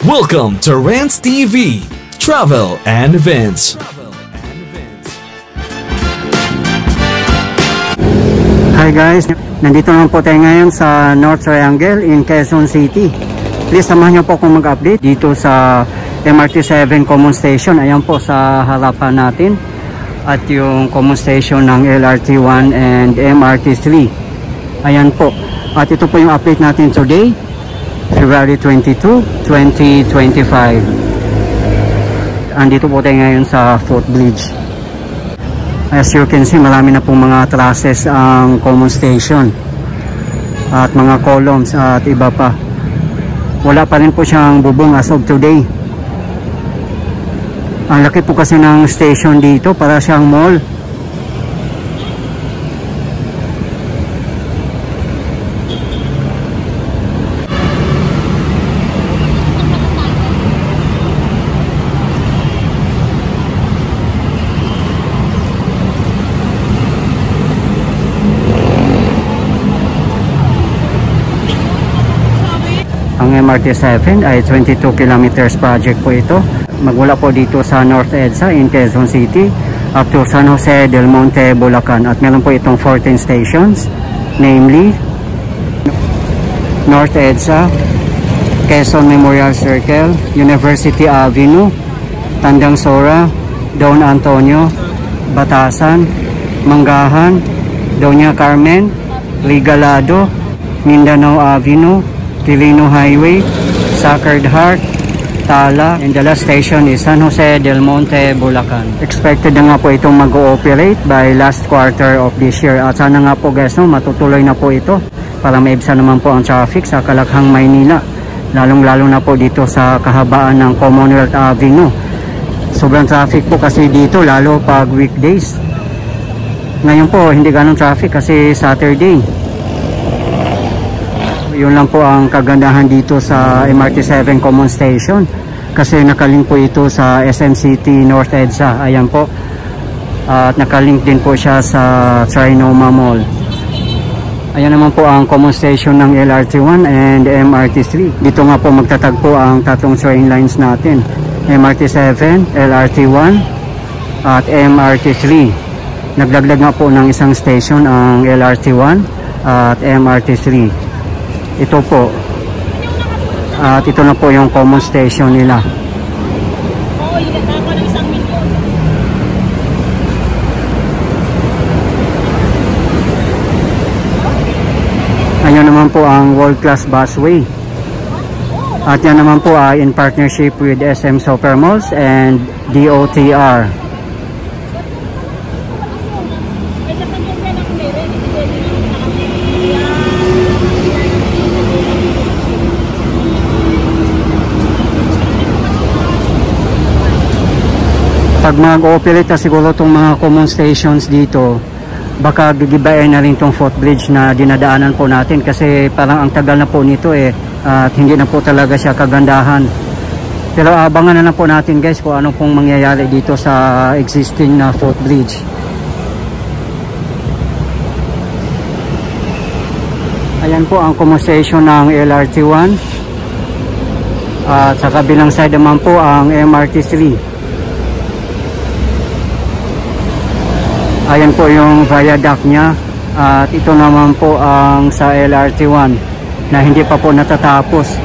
Welcome to Rants TV, Travel and Events. Hi guys, nandito naman po tayo ngayon sa North Triangle in Quezon City. Please samahan niyo po akong mag-update dito sa MRT7 Common Station. Ayan po sa harapan natin. At yung Common Station ng LRT1 and MRT3. Ayan po. At ito po yung update natin today, February 22, 2025. Andito po tayo ngayon sa footbridge. As you can see, marami na pong mga trusses ang Common Station. At mga columns at iba pa. Wala pa rin po siyang bubong as of today. Ang laki po kasi ng station dito, para siyang mall. Ang MRT7 ay 22 kilometers project po ito. Magmula po dito sa North EDSA in Quezon City up to San Jose del Monte, Bulacan. At meron po itong 14 stations, namely North EDSA, Quezon Memorial Circle, University Avenue, Tandang Sora, Don Antonio, Batasan, Manggahan, Doña Carmen, Ligalado, Mindanao Avenue, Quilino Highway, Sacred Heart, Tala, and the last station is San Jose del Monte, Bulacan. Expected na nga po itong mag-ooperate by last quarter of this year. At sana nga po guys, matutuloy na po ito para maibsan naman po ang traffic sa Kalakhang, Maynila. Lalong-lalo na po dito sa kahabaan ng Commonwealth Avenue. Sobrang traffic po kasi dito, lalo pag weekdays. Ngayon po, hindi ganong traffic kasi Saturday. Yun lang po ang kagandahan dito sa MRT7 Common Station kasi nakalink po ito sa SM City North EDSA. Ayan po. At nakalink din po siya sa Trinoma Mall. Ayan naman po ang Common Station ng LRT1 and MRT3. Dito nga po magtatagpo ang tatlong train lines natin. MRT7, LRT1 at MRT3. Nagdagdag nga po ng isang station ang LRT1 at MRT3. Ito po. At ito na po yung common station nila. Ayan naman po ang world-class busway. At yan naman po ay in partnership with SM Supermalls and DOTR. Pag mag-ooperate na siguro itong mga common stations dito, baka gigibayin na rin itong footbridge na dinadaanan po natin kasi parang ang tagal na po nito at hindi na po talaga siya kagandahan. Pero abangan na lang po natin guys kung ano pong mangyayari dito sa existing na footbridge. Ayan po ang common station ng LRT1 at sa kabilang side naman po ang MRT3. Ayan po yung viaduct niya at ito naman po ang sa LRT1 na hindi pa po natatapos.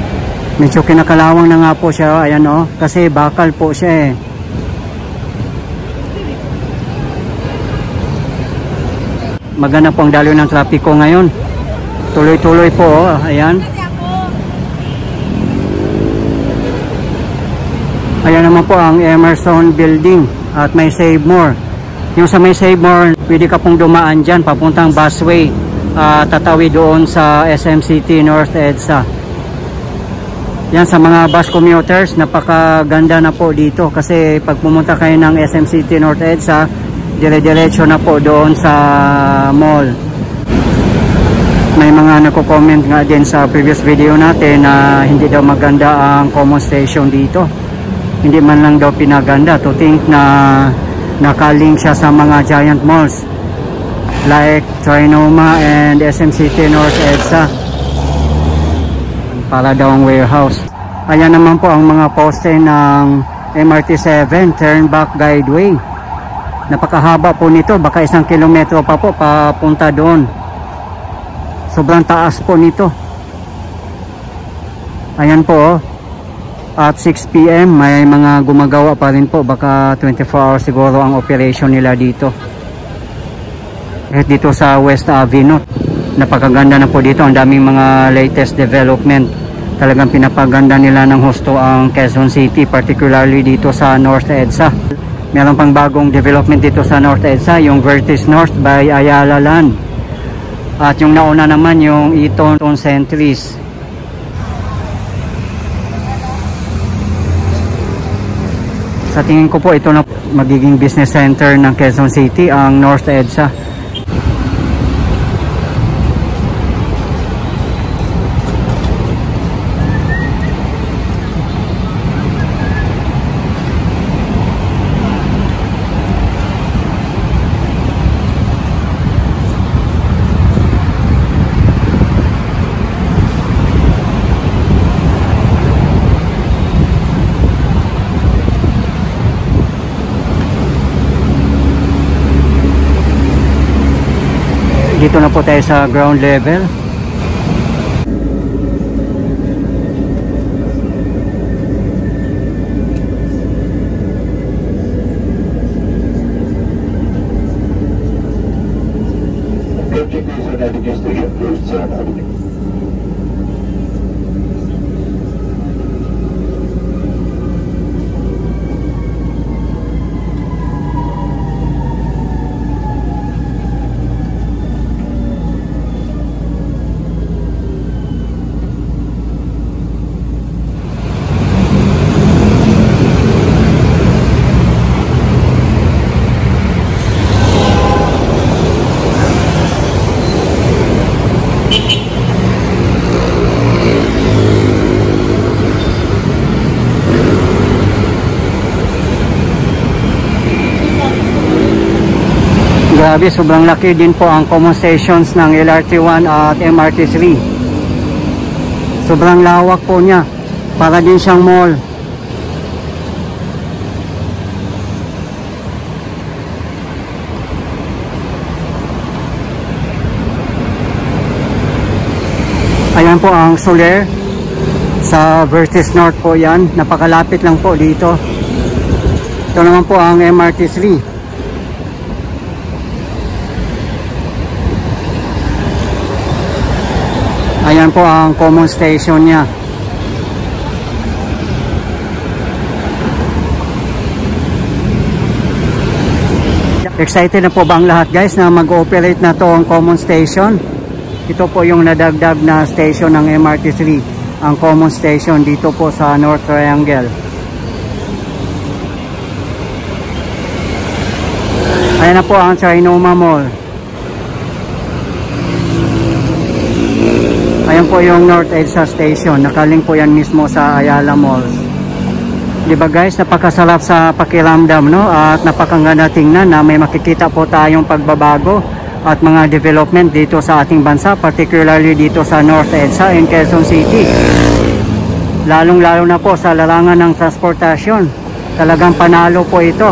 Medyo kinakalawang na nga po siya, ayan o, kasi bakal po siya Maganda po ang daloy ng trapiko ngayon. Tuloy-tuloy po, ayan. Ayan naman po ang Emerson Building at may Save More. Yung sa may Save More, pwede ka pong dumaan dyan, papuntang busway, tatawid doon sa SM City North EDSA. Yan sa mga bus commuters, napakaganda na po dito kasi pag pumunta kayo ng SM City North EDSA, dire-diretso na po doon sa mall. May mga nako-comment nga din sa previous video natin na hindi daw maganda ang common station dito. Hindi man lang daw pinaganda to think na nakalink siya sa mga giant malls like Trinoma and SM City North EDSA. Para daw ang warehouse. Ayan naman po ang mga poste ng MRT7 turn back guideway. Napakahaba po nito, baka 1 kilometro pa po papunta doon. Sobrang taas po nito. Ayan po, at 6 PM may mga gumagawa pa rin po, baka 24 hours siguro ang operation nila dito. At dito sa West Avenue, napakaganda na po dito, ang daming mga latest development. Talagang pinapaganda nila ng husto ang Quezon City, particularly dito sa North EDSA. Meron pang bagong development dito sa North EDSA, yung Vertis North by Ayala Land. At yung nauna naman yung Eton Centuries. Sa tingin ko po ito na magiging business center ng Quezon City, ang North EDSA. Dito na po tayo sa ground level. Grabe, sobrang laki din po ang common stations ng LRT1 at MRT3. Sobrang lawak po niya. Para din siyang mall. Ayan po ang Soler. Sa Vertis North po yan. Napakalapit lang po dito. Ito naman po ang MRT3. Ayan po ang common station niya. Excited na po ba ang lahat guys na mag-ooperate na to ang common station? Ito po yung nadagdag na station ng MRT3, ang common station dito po sa North Triangle. Ayan na po ang Trinoma Mall. Ayan po yung North EDSA Station. Nakaling po yan mismo sa Ayala Malls. Diba guys, napakasarap sa pakiramdam, no? At napakaganda tingnan na may makikita po tayong pagbabago at mga development dito sa ating bansa, particularly dito sa North EDSA in Quezon City. Lalong-lalo na po sa larangan ng transportasyon. Talagang panalo po ito.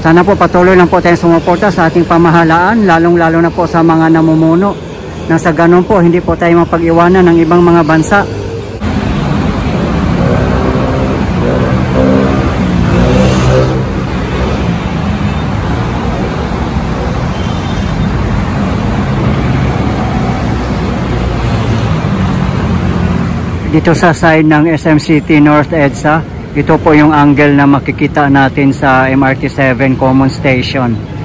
Sana po patuloy lang po tayong sumuporta sa ating pamahalaan, lalong-lalo na po sa mga namumuno. Nang sa ganun po, hindi po tayo mapag-iwanan ng ibang mga bansa. Dito sa side ng SM City North EDSA, ito po yung angle na makikita natin sa MRT7 Common Station.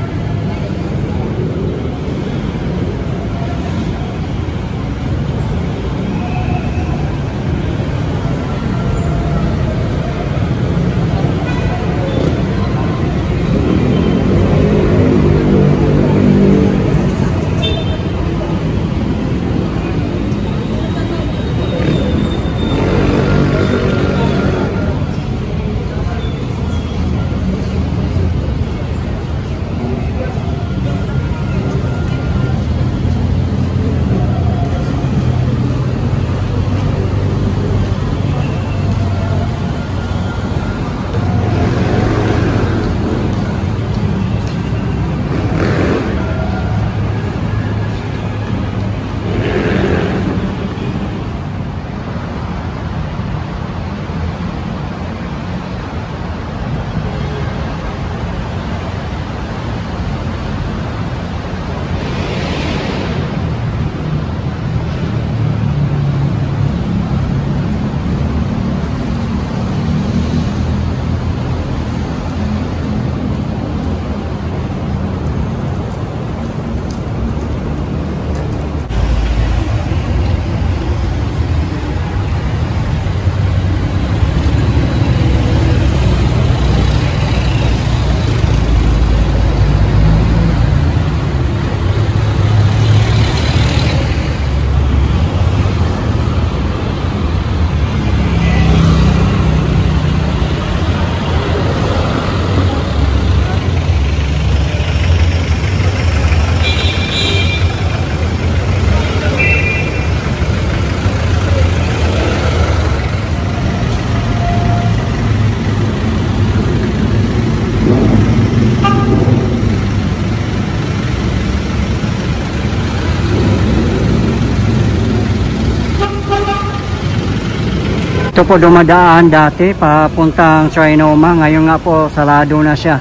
Ito po dumadaan dati papuntang Trinoma. Ngayon nga po sarado na siya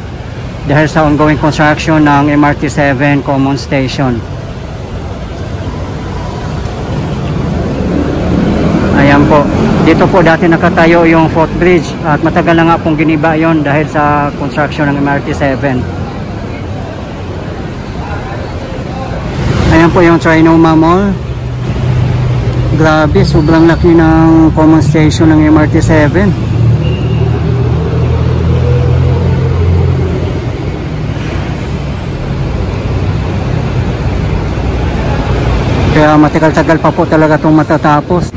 dahil sa ongoing construction ng MRT-7 Common Station. Ayan po. Dito po dati nakatayo yung footbridge at matagal na nga pong giniba yon dahil sa construction ng MRT-7. Ayan po yung Trinoma Mall. Grabe, sobrang laki ng common station ng MRT-7. Kaya matagal-tagal pa po talaga itong matatapos.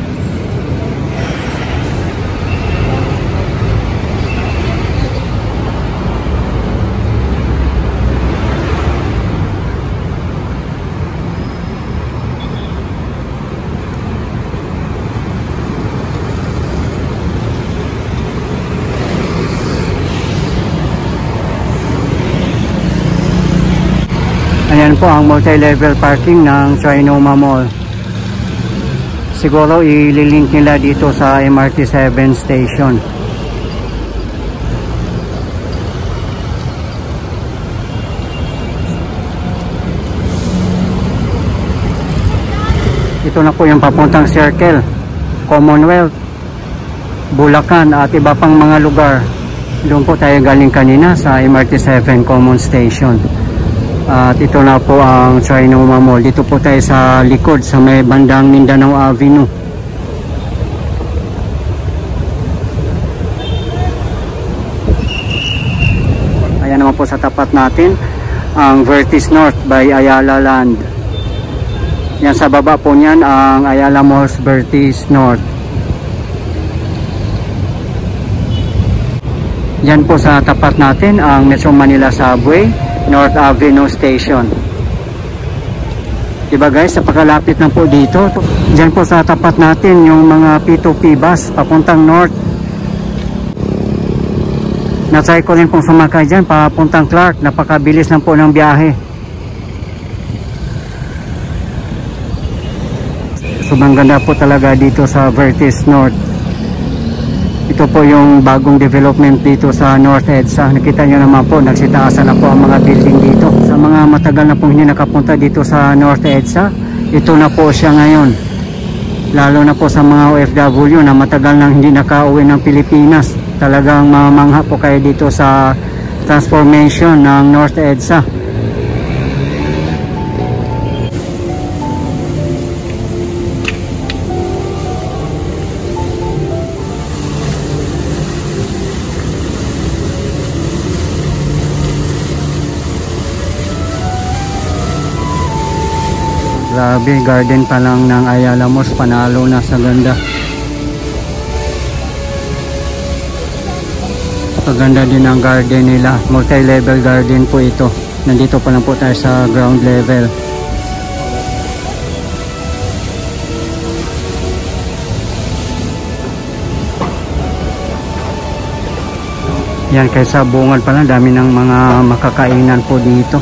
Ayan po ang multi-level parking ng Trinoma Mall. Siguro ililink nila dito sa MRT-7 station. Ito na po yung papuntang Circle, Commonwealth, Bulacan at iba pang mga lugar. Doon po tayo galing kanina sa MRT-7 Common Station. At ito na po ang Trinoma Mall. Dito po tayo sa likod sa may bandang Mindanao Avenue. Ayan naman po sa tapat natin ang Vertis North by Ayala Land. Yan sa baba po niyan ang Ayala Malls Vertis North. Yan po sa tapat natin ang Metro Manila Subway North Avenue Station. Diba guys, napakalapit na po dito. Diyan po sa tapat natin yung mga P2P bus papuntang North. Na-try ko rin pong sumakay dyan papuntang Clark. Napakabilis lang po ng biyahe. Sobrang ganda po talaga dito sa Vertis North. Ito po yung bagong development dito sa North EDSA. Nakita nyo naman po, nagsitaasan na po ang mga building dito. Sa mga matagal na po hindi nakapunta dito sa North EDSA, ito na po siya ngayon. Lalo na po sa mga OFW na matagal nang hindi nakauwi ng Pilipinas. Talagang mamangha po kayo dito sa transformation ng North EDSA. Grabe, garden pa lang ng Ayala Malls, panalo na sa ganda. Paganda din ang garden nila, multi-level garden po ito. Nandito pa lang po tayo sa ground level. Yan, kaysa bungad pa lang, dami ng mga makakainan po dito.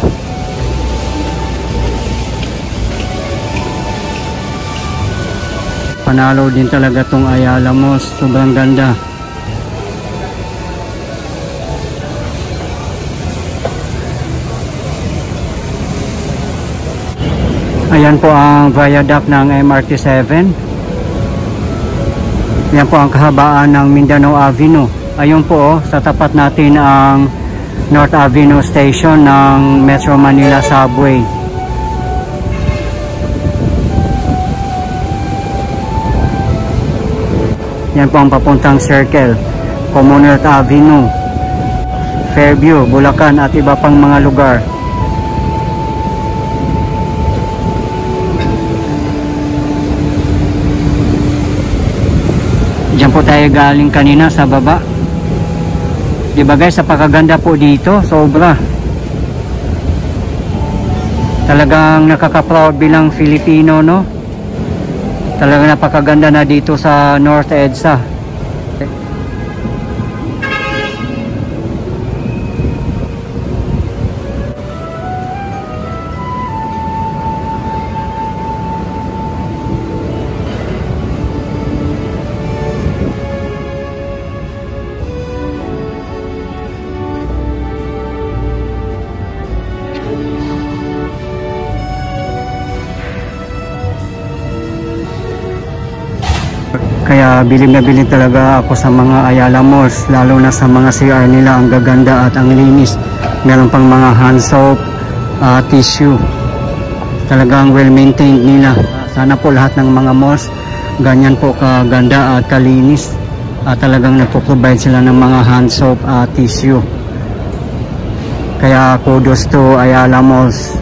Panalo din talaga tong Ayala Malls, sobrang ganda. Ayan po ang viaduct ng MRT-7. Yan po ang kahabaan ng Mindanao Avenue. Ayun po sa tapat natin ang North Avenue Station ng Metro Manila Subway. Yan po ang papuntang Circle, Commonwealth Avenue, Fairview, Bulacan at iba pang mga lugar. Diyan po tayo galing kanina sa baba. Diba guys, napakaganda po dito, sobra. Talagang nakaka-proud bilang Filipino, no? Talagang napakaganda na dito sa North EDSA. Kaya bilib na bilib talaga ako sa mga Ayala Malls, lalo na sa mga CR nila, ang gaganda at ang linis. Meron pang mga hand soap, tissue. Talagang well maintained nila. Sana po lahat ng mga malls ganyan po kaganda at kalinis. Talagang nagpo-provide sila ng mga hand soap, tissue. Kaya kudos to Ayala Malls.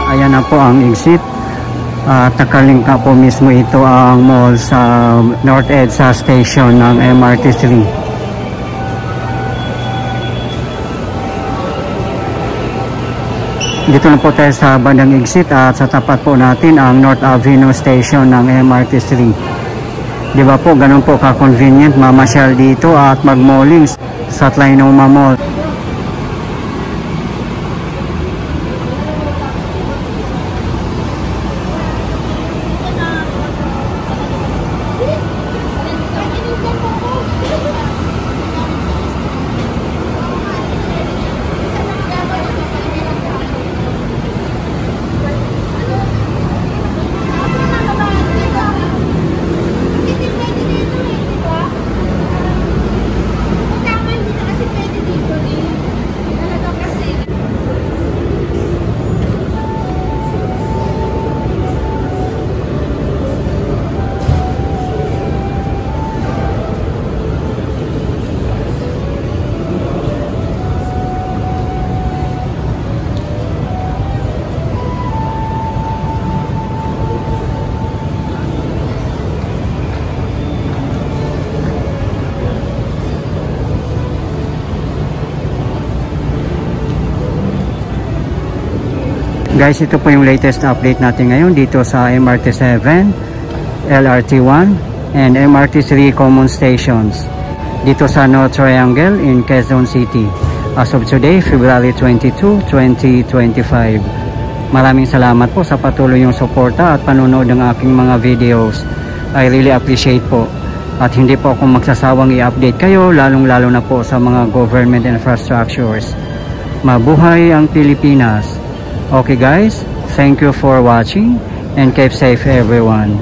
Ayan na po ang exit. Takalingka po mismo ito ang mall sa North EDSA station ng MRT3. Dito na po tayo sa bandang exit at sa tapat po natin ang North Avenue station ng MRT3. Di ba po, ganun po ka-convenient mamasyal dito at mag-malling sa Tlinoma Mall. Guys, ito po yung latest update natin ngayon dito sa MRT7, LRT1, and MRT3 common stations dito sa North Triangle in Quezon City as of today, February 22, 2025. Maraming salamat po sa patuloy yung suporta at panonood ng aking mga videos. I really appreciate po. At hindi po ako magsasawang i-update kayo, lalong-lalo na po sa mga government infrastructures. Mabuhay ang Pilipinas! Okay guys, thank you for watching and keep safe everyone.